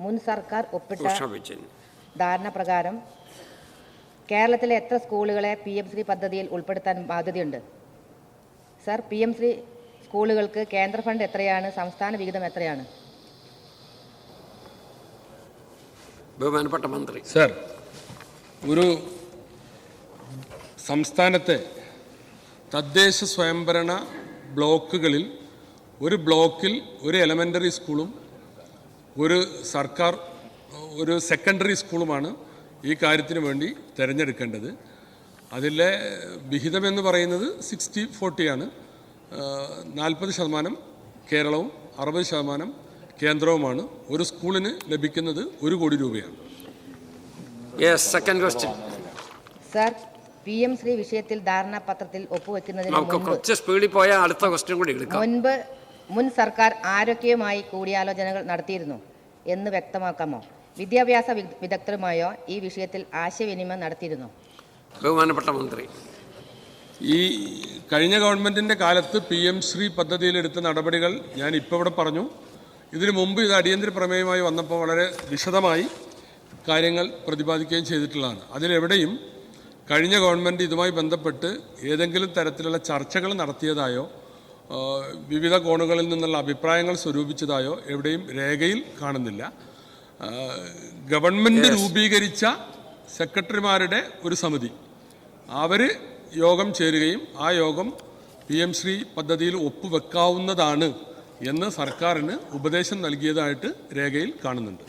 മുൻ സർക്കാർ ഒപ്പിട്ട ധാരണ പ്രകാരം കേരളത്തിലെ എത്ര സ്കൂളുകളെ PM-ശ്രീ പദ്ധതിയിൽ ഉൾപ്പെടുത്താൻ ബാധ്യതയുണ്ട്? സർ, PM-ശ്രീ സ്കൂളുകൾക്ക് കേന്ദ്ര ഫണ്ട് എത്രയാണ്? സംസ്ഥാന വിഹിതം എത്രയാണ്? ബഹുമാനപ്പെട്ട മന്ത്രി. സർ, ഒരു സംസ്ഥാനത്തെ തദ്ദേശ സ്വയംഭരണ ബ്ലോക്കുകളിൽ ഒരു ബ്ലോക്കിൽ ഒരു എലമെൻ്ററി സ്കൂളും ഒരു സെക്കൻഡറി സ്കൂളുമാണ് ഈ കാര്യത്തിന് വേണ്ടി തിരഞ്ഞെടുക്കേണ്ടത്. അതിലെ വിഹിതമെന്ന് പറയുന്നത് 60-40 ആണ്. 40% കേരളവും 60% കേന്ദ്രവുമാണ്. ഒരു സ്കൂളിന് ലഭിക്കുന്നത് 1 കോടി രൂപയാണ്. Second question. സർ, PM-ശ്രീ വിഷയത്തിൽ ധാരണാപത്രത്തിൽ ഒപ്പുവെക്കുന്നതിന് മുൻപ് മുൻ സർക്കാർ ആരൊക്കെയുമായി കൂടിയാലോചനകൾ നടത്തിയിരുന്നു എന്ന് വ്യക്തമാക്കാമോ? വിദ്യാഭ്യാസ വിദഗ്ധരുമായോ ഈ വിഷയത്തിൽ ആശയവിനിമയം നടത്തിയിരുന്നു? ബഹുമാനപ്പെട്ട മന്ത്രി. ഈ കഴിഞ്ഞ ഗവൺമെൻറ്റിൻ്റെ കാലത്ത് PM-ശ്രീ പദ്ധതിയിലെടുത്ത നടപടികൾ ഞാൻ ഇപ്പോൾ ഇവിടെ പറഞ്ഞു. ഇതിനു മുമ്പ് ഇത് അടിയന്തര പ്രമേയമായി വന്നപ്പോൾ വളരെ വിശദമായി കാര്യങ്ങൾ പ്രതിപാദിക്കുകയും ചെയ്തിട്ടുള്ളതാണ്. അതിലെവിടെയും കഴിഞ്ഞ ഗവൺമെൻറ് ഇതുമായി ബന്ധപ്പെട്ട് ഏതെങ്കിലും തരത്തിലുള്ള ചർച്ചകൾ നടത്തിയതായോ വിവിധ കോണുകളിൽ നിന്നുള്ള അഭിപ്രായങ്ങൾ സ്വരൂപിച്ചതായോ എവിടെയും രേഖയിൽ കാണുന്നില്ല. ഗവൺമെൻറ് രൂപീകരിച്ച സെക്രട്ടറിമാരുടെ ഒരു സമിതി അവർ യോഗം ചേരുകയും ആ യോഗം PM-ശ്രീ പദ്ധതിയിൽ ഒപ്പുവെക്കാവുന്നതാണ് എന്ന് സർക്കാരിന് ഉപദേശം നൽകിയതായിട്ട് രേഖയിൽ കാണുന്നുണ്ട്.